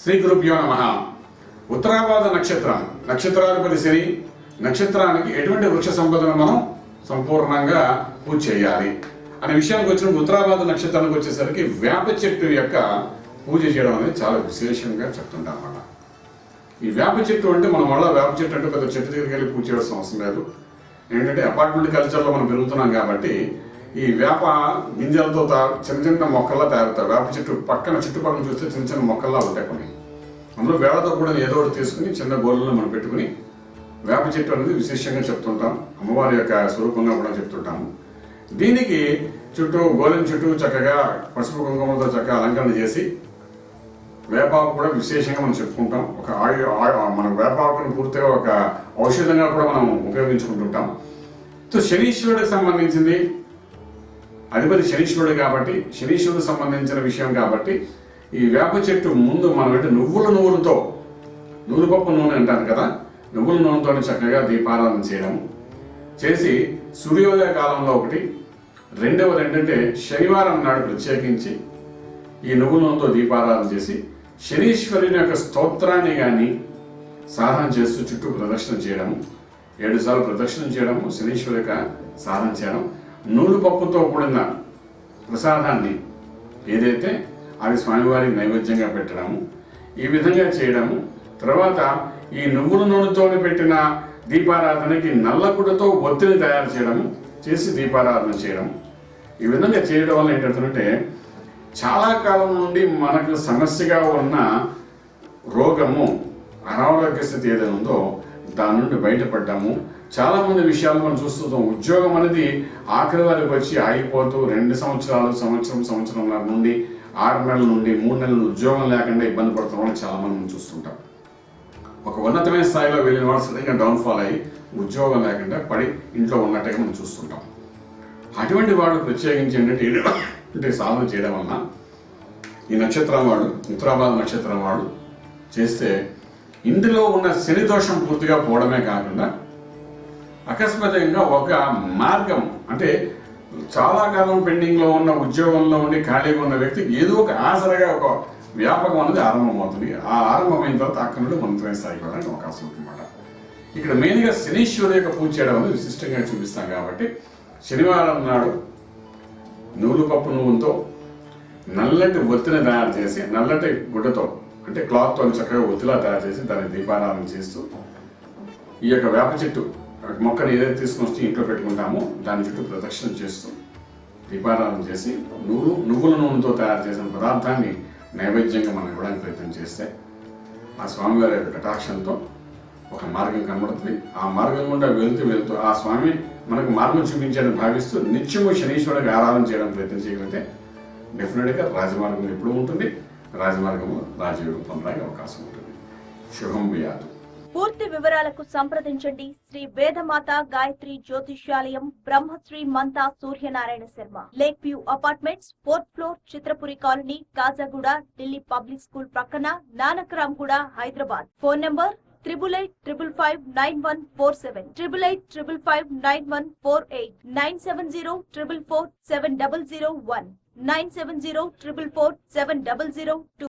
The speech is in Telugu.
శ్రీ గురుభ్యో నమః. ఉత్తరాభాద్ర నక్షత్రం, నక్షత్రాధిపతి శని. నక్షత్రానికి ఎటువంటి వృక్ష సంపదను మనం సంపూర్ణంగా పూజ చేయాలి అనే విషయానికి వచ్చిన ఉత్తరాభాద్ర నక్షత్రానికి వచ్చేసరికి వేప చెట్టు యొక్క పూజ చేయడం అనేది చాలా విశేషంగా చెప్తుంటాం అన్నమాట. ఈ వేప చెట్టు అంటే మనం వల్ల వేప చెట్టు అంటే పెద్ద చెట్టు దగ్గరికి వెళ్ళి పూజ చేయాల్సిన అవసరం లేదు. ఏంటంటే అపార్ట్మెంట్ కల్చర్లో మనం పెరుగుతున్నాం కాబట్టి ఈ వేప గింజలతో చిన్న చిన్న మొక్కల్లా తయారవుతాయి. వేప చెట్టు పక్కన చుట్టుపక్కల చూస్తే చిన్న చిన్న మొక్కల్లా ఉంటాయి కొన్ని. అందులో వేళతో కూడా ఏదో ఒకటి తీసుకుని చిన్న గోళ్ళలో మనం పెట్టుకుని వేప చెట్టు అనేది విశేషంగా చెప్తుంటాం. అమ్మవారి యొక్క స్వరూపంగా కూడా చెప్తుంటాము. దీనికి చుట్టూ గోళం చుట్టూ చక్కగా పసుపు కుంకుమలతో చక్కగా అలంకరణ చేసి వేపాకు కూడా విశేషంగా మనం చెప్పుకుంటాం. ఒక మన వేపాకును పూర్తిగా ఒక ఔషధంగా కూడా మనం ఉపయోగించుకుంటుంటాం. సో శనీశ్వరుడికి సంబంధించింది, అధిపతి శనీశ్వరుడు కాబట్టి శనీశ్వరుడికి సంబంధించిన విషయం కాబట్టి ఈ వేప చెట్టు ముందు మనం అంటే నువ్వులతో నూనెపప్పు నూనె అంటారు కదా, నువ్వుల నూనెతో చక్కగా దీపారాధన చేయడం చేసి సూర్యోదయ కాలంలో ఒకటి, రెండవది ఏంటంటే శనివారం నాడు ప్రత్యేకించి ఈ నువ్వుల నూనెతో దీపారాధన చేసి శనీశ్వరుని యొక్క స్తోత్రాన్ని కానీ సాధన చేస్తూ చుట్టూ ప్రదక్షిణ చేయడము, 7 సార్లు ప్రదక్షిణ చేయడము, శనీశ్వరు యొక్క సాధన చేయడం, నూలుపప్పుతో కూడిన ప్రసాదాన్ని ఏదైతే అది స్వామివారికి నైవేద్యంగా పెట్టడము, ఈ విధంగా చేయడము. తర్వాత ఈ నువ్వుల నూనెతో పెట్టిన దీపారాధనకి నల్లగుడ్డతో ఒత్తిడి తయారు చేయడము, చేసి దీపారాధన చేయడం. ఈ విధంగా చేయడం వల్ల ఏంటంటే చాలా కాలం నుండి మనకు సమస్యగా ఉన్న రోగము, అనారోగ్య స్థితి ఏదైనా ఉందో దాని నుండి బయటపడ్డాము. చాలా మంది విషయాలు మనం చూస్తుంటాం. ఉద్యోగం అనేది ఆఖరి వారికి వచ్చి ఆగిపోతూ 2 సంవత్సరాలు, సంవత్సరంన్నర నుండి 6 నెలల నుండి 3 నెలలు ఉద్యోగం లేకుండా ఇబ్బంది పడుతున్న వాళ్ళు చాలా మంది మనం చూస్తుంటాం. ఒక ఉన్నతమైన స్థాయిలో వెళ్ళిన వాళ్ళు సరిగ్గా డౌన్ఫాల్ అయ్యి ఉద్యోగం లేకుండా పడి ఇంట్లో ఉన్నట్టుగా మనం చూస్తుంటాం. అటువంటి వాడు ప్రత్యేకించి ఏంటంటే సాధన చేయడం వలన ఈ నక్షత్రం వాడు, ఉత్తరాభాద్ర నక్షత్రం వాడు చేస్తే ఇందులో ఉన్న శని దోషం పూర్తిగా పోవడమే కాకుండా అకస్మాత్తుగా ఒక మార్గం అంటే చాలా కాలం పెండింగ్లో ఉన్న ఉద్యోగంలో ఉండి ఖాళీగా ఉన్న వ్యక్తికి ఏదో ఒక ఆసరగా ఒక వ్యాపకం అనేది ఆరంభమవుతుంది. ఆ ఆరంభమైన తర్వాత అక్కడ నుండి మంత్రమైన స్థాయికి వెళ్ళడానికి అవకాశం ఉంటుందన్నమాట. ఇక్కడ మెయిన్గా శనీశ్వరుడు యొక్క పూజ చేయడం అనేది విశిష్టంగా చూపిస్తాం కాబట్టి శనివారం నాడు నూలుపప్పు నువ్వుతో నల్లటి ఒత్తిని తయారు చేసి, నల్లటి గుడ్డతో అంటే క్లాత్తో చక్కగా ఒత్తిలా తయారు చేసి దాన్ని దీపారాధన చేస్తూ ఈ యొక్క వేప చెట్టు మొక్కను ఏదైతే తీసుకొని వచ్చి ఇంట్లో పెట్టుకుంటామో దాని చుట్టూ ప్రదక్షిణ చేస్తూ దీపారాధన చేసి నువ్వుల నూనెతో తయారు చేసిన పదార్థాన్ని నైవేద్యంగా మనం ఇవ్వడానికి ప్రయత్నం చేస్తే ఆ స్వామివారి యొక్క కటాక్షంతో ఒక మార్గం కనబడుతుంది. ఆ మార్గం గుండా వెళ్తూ ఆ స్వామి మనకు మార్గం చూపించాలని భావిస్తూ నిత్యము శనీశ్వరుడికి ఆరాధన చేయడం ప్రయత్నం చేయగలిగితే డెఫినెట్గా రాజమార్గం ఎప్పుడు ఉంటుంది. రాజమార్గము రాజయోగం పొందడానికి అవకాశం ఉంటుంది. శుభం భూయాతు. పూర్తి వివరాలకు సంప్రదించండి Shri Vedamata Gayatri Jyotishyalayam, Brahmashri Mantha Suryanarayana Sharma, lake view apartments, 4th floor, Chitrapuri colony, Kajaguda, Delhi public school ప్రక్కన, నానక్రామ్ గూడ, హైదరాబాద్. Phone number 8885559147, 8885559148, 9704447001, 9704447002.